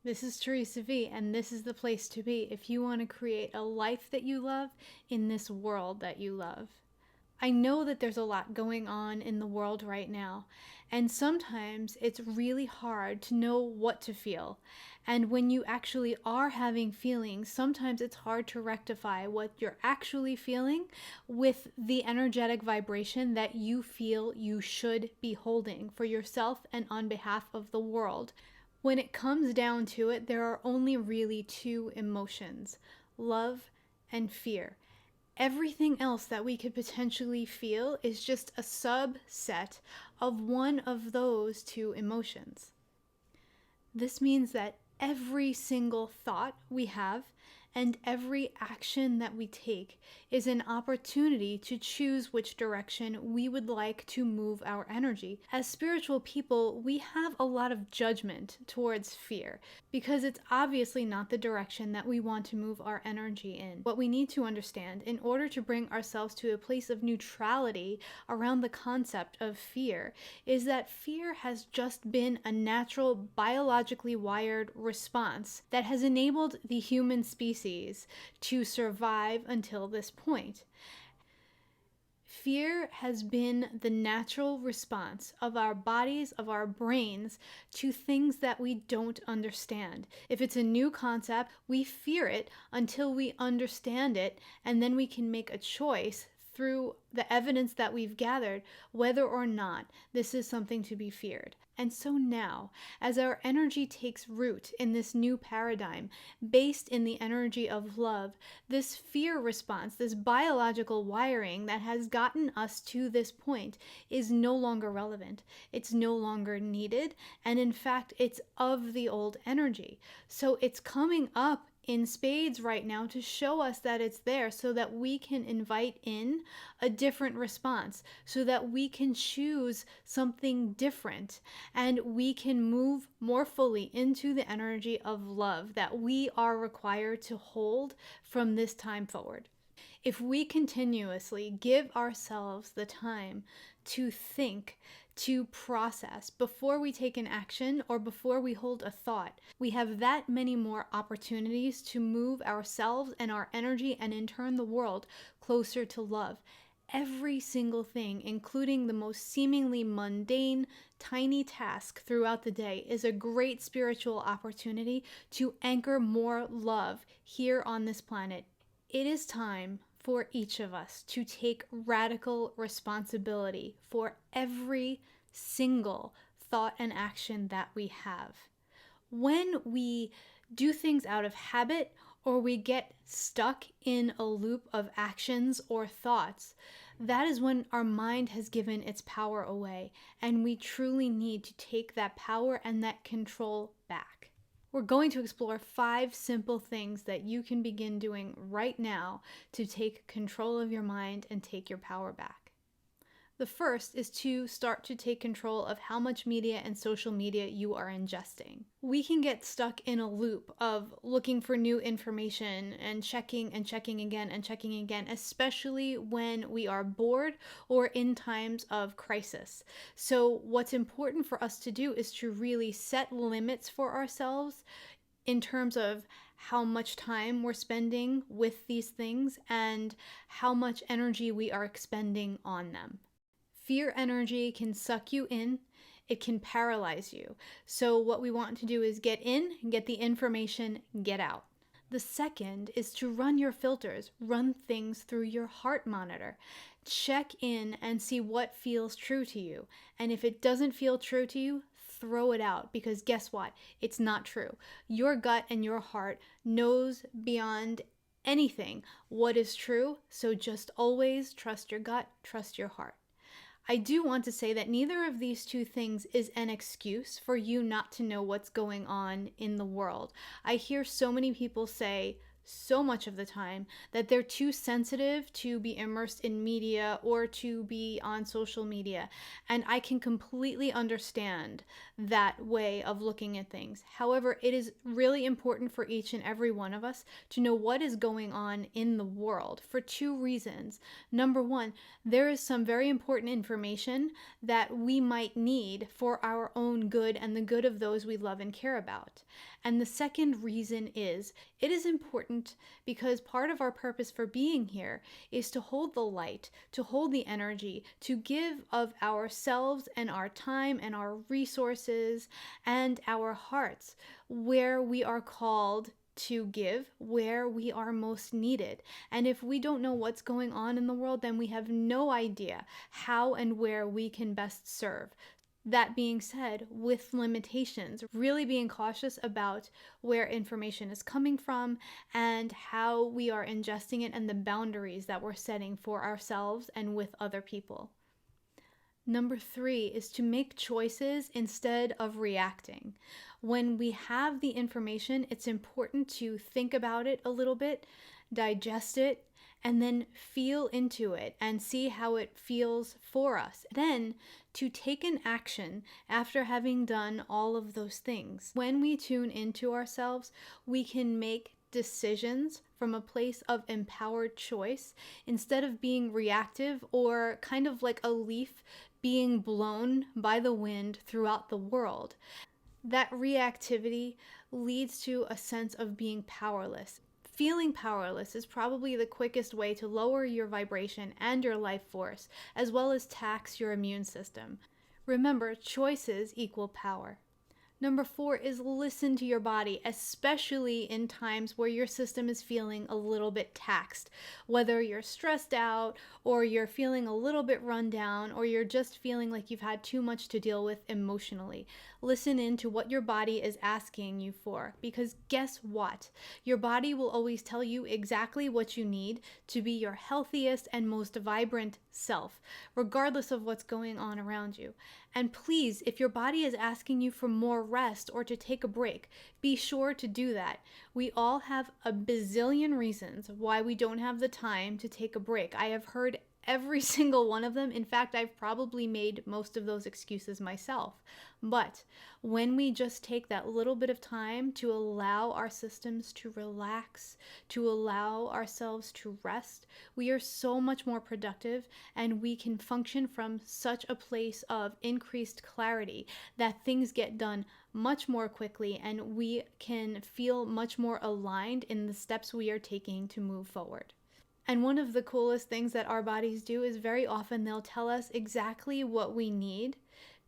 This is Theresa V, and this is the place to be if you want to create a life that you love in this world that you love. I know that there's a lot going on in the world right now, and sometimes it's really hard to know what to feel. And when you actually are having feelings, sometimes it's hard to rectify what you're actually feeling with the energetic vibration that you feel you should be holding for yourself and on behalf of the world. When it comes down to it, there are only really two emotions: love and fear. Everything else that we could potentially feel is just a subset of one of those two emotions. This means that every single thought we have and every action that we take is an opportunity to choose which direction we would like to move our energy. As spiritual people, we have a lot of judgment towards fear because it's obviously not the direction that we want to move our energy in. What we need to understand in order to bring ourselves to a place of neutrality around the concept of fear is that fear has just been a natural, biologically wired response that has enabled the human species to survive until this point. Fear has been the natural response of our bodies, of our brains, to things that we don't understand. If it's a new concept, we fear it until we understand it, and then we can make a choice through the evidence that we've gathered whether or not this is something to be feared. And so now, as our energy takes root in this new paradigm based in the energy of love, this fear response, this biological wiring that has gotten us to this point, is no longer relevant. It's no longer needed. And in fact, it's of the old energy. So it's coming up in spades right now to show us that it's there so that we can invite in a different response, so that we can choose something different and we can move more fully into the energy of love that we are required to hold from this time forward. If we continuously give ourselves the time to think, to process before we take an action or before we hold a thought, we have that many more opportunities to move ourselves and our energy and in turn the world closer to love. Every single thing, including the most seemingly mundane, tiny task throughout the day, is a great spiritual opportunity to anchor more love here on this planet. It is time for each of us to take radical responsibility for every single thought and action that we have. When we do things out of habit or we get stuck in a loop of actions or thoughts, that is when our mind has given its power away, and we truly need to take that power and that control back. We're going to explore 5 simple things that you can begin doing right now to take control of your mind and take your power back. The first is to start to take control of how much media and social media you are ingesting. We can get stuck in a loop of looking for new information and checking again and checking again, especially when we are bored or in times of crisis. So what's important for us to do is to really set limits for ourselves in terms of how much time we're spending with these things and how much energy we are expending on them. Fear energy can suck you in, it can paralyze you. So what we want to do is get in, get the information, get out. The second is to run your filters, run things through your heart monitor. Check in and see what feels true to you. And if it doesn't feel true to you, throw it out, because guess what? It's not true. Your gut and your heart knows beyond anything what is true. So just always trust your gut, trust your heart. I do want to say that neither of these two things is an excuse for you not to know what's going on in the world. I hear so many people say, so much of the time that they're too sensitive to be immersed in media or to be on social media. And I can completely understand that way of looking at things. However, it is really important for each and every one of us to know what is going on in the world for two reasons. Number one, there is some very important information that we might need for our own good and the good of those we love and care about. And the second reason is it is important because part of our purpose for being here is to hold the light, to hold the energy, to give of ourselves and our time and our resources and our hearts where we are called to give, where we are most needed. And if we don't know what's going on in the world, then we have no idea how and where we can best serve. That being said, with limitations, really being cautious about where information is coming from and how we are ingesting it and the boundaries that we're setting for ourselves and with other people. Number 3 is to make choices instead of reacting. When we have the information, it's important to think about it a little bit, digest it, and then feel into it and see how it feels for us. Then to take an action after having done all of those things. When we tune into ourselves, we can make decisions from a place of empowered choice instead of being reactive or kind of like a leaf being blown by the wind throughout the world. That reactivity leads to a sense of being powerless. Feeling powerless is probably the quickest way to lower your vibration and your life force, as well as tax your immune system. Remember, choices equal power. Number 4 is listen to your body, especially in times where your system is feeling a little bit taxed. Whether you're stressed out, or you're feeling a little bit run down, or you're just feeling like you've had too much to deal with emotionally. Listen in to what your body is asking you for, because guess what? Your body will always tell you exactly what you need to be your healthiest and most vibrant self, regardless of what's going on around you. And please, if your body is asking you for more rest or to take a break, be sure to do that. We all have a bazillion reasons why we don't have the time to take a break. I have heard every single one of them. In fact, I've probably made most of those excuses myself. But when we just take that little bit of time to allow our systems to relax, to allow ourselves to rest, we are so much more productive and we can function from such a place of increased clarity that things get done much more quickly and we can feel much more aligned in the steps we are taking to move forward. And one of the coolest things that our bodies do is very often they'll tell us exactly what we need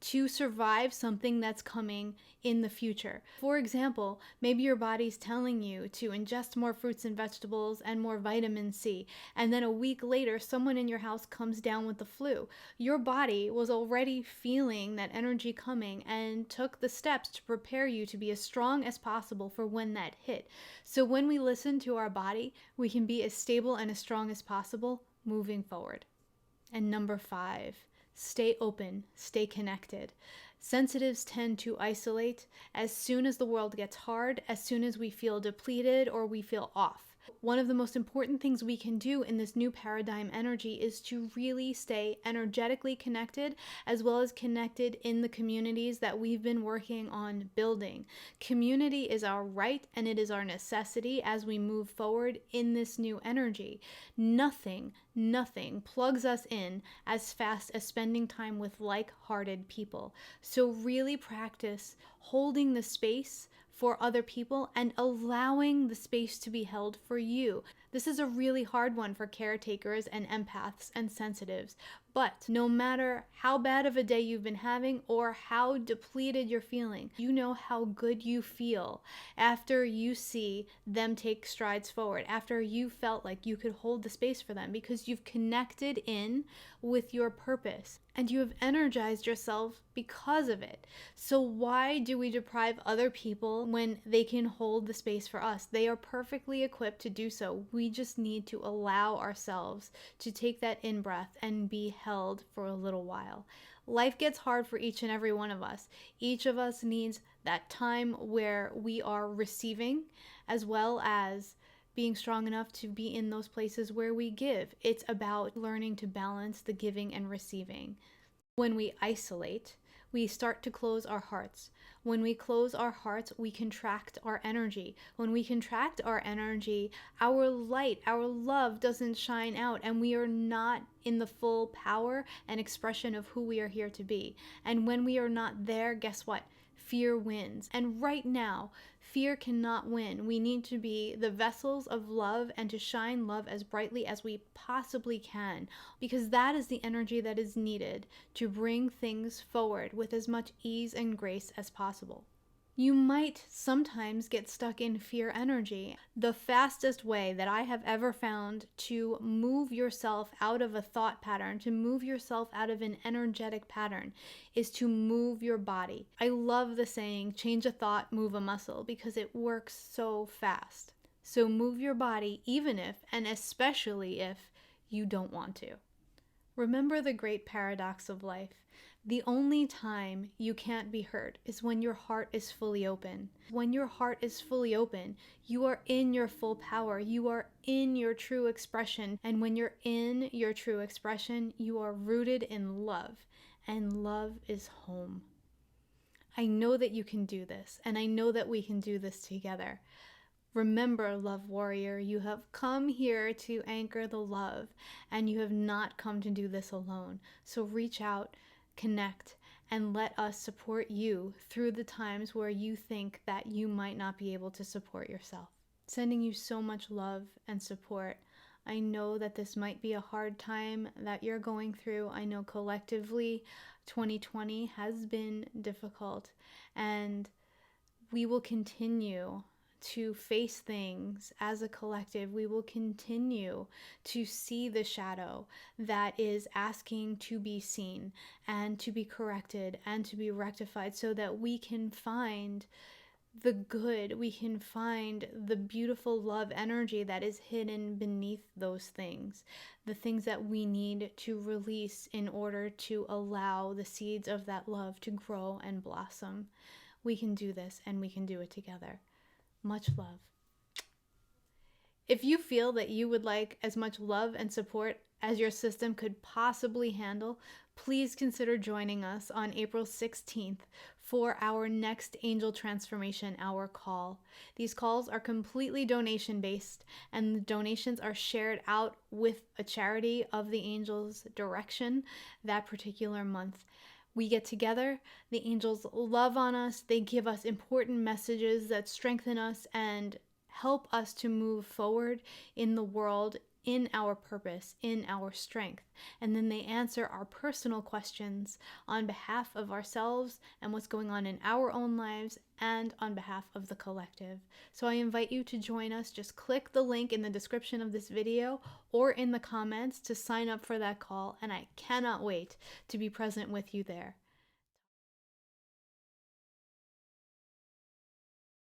to survive something that's coming in the future. For example, maybe your body's telling you to ingest more fruits and vegetables and more vitamin C, and then a week later someone in your house comes down with the flu. Your body was already feeling that energy coming and took the steps to prepare you to be as strong as possible for when that hit. So when we listen to our body, we can be as stable and as strong as possible moving forward. And number 5, stay open, stay connected. Sensitives tend to isolate as soon as the world gets hard, as soon as we feel depleted or we feel off. One of the most important things we can do in this new paradigm energy is to really stay energetically connected, as well as connected in the communities that we've been working on building. Community is our right and it is our necessity as we move forward in this new energy. Nothing plugs us in as fast as spending time with like-hearted people. So really practice holding the space for other people and allowing the space to be held for you. This is a really hard one for caretakers and empaths and sensitives. But no matter how bad of a day you've been having or how depleted you're feeling, you know how good you feel after you see them take strides forward, after you felt like you could hold the space for them because you've connected in with your purpose and you have energized yourself because of it. So why do we deprive other people when they can hold the space for us? They are perfectly equipped to do so. We just need to allow ourselves to take that in-breath and be held for a little while. Life gets hard for each and every one of us. Each of us needs that time where we are receiving as well as being strong enough to be in those places where we give. It's about learning to balance the giving and receiving. When we isolate, we start to close our hearts. When we close our hearts, we contract our energy. When we contract our energy, our light, our love doesn't shine out, and we are not in the full power and expression of who we are here to be. And when we are not there, guess what? Fear wins. And right now, fear cannot win. We need to be the vessels of love and to shine love as brightly as we possibly can, because that is the energy that is needed to bring things forward with as much ease and grace as possible. You might sometimes get stuck in fear energy. The fastest way that I have ever found to move yourself out of a thought pattern, to move yourself out of an energetic pattern, is to move your body. I love the saying, change a thought, move a muscle, because it works so fast. So move your body even if, and especially if, you don't want to. Remember the great paradox of life. The only time you can't be hurt is when your heart is fully open. When your heart is fully open, you are in your full power. You are in your true expression. And when you're in your true expression, you are rooted in love. And love is home. I know that you can do this, and I know that we can do this together. Remember, love warrior, you have come here to anchor the love, and you have not come to do this alone. So reach out, connect, and let us support you through the times where you think that you might not be able to support yourself. Sending you so much love and support. I know that this might be a hard time that you're going through. I know collectively 2020 has been difficult, and we will continue to face things as a collective. We will continue to see the shadow that is asking to be seen and to be corrected and to be rectified, so that we can find the good, we can find the beautiful love energy that is hidden beneath those things, the things that we need to release in order to allow the seeds of that love to grow and blossom. We can do this, and we can do it together. Much love. If you feel that you would like as much love and support as your system could possibly handle, please consider joining us on April 16th for our next Angel Transformation Hour call. These calls are completely donation-based, and the donations are shared out with a charity of the angels' direction that particular month. We get together, the angels love on us, they give us important messages that strengthen us and help us to move forward in the world, in our purpose, in our strength. And then they answer our personal questions on behalf of ourselves and what's going on in our own lives and on behalf of the collective. So I invite you to join us. Just click the link in the description of this video or in the comments to sign up for that call, and I cannot wait to be present with you there.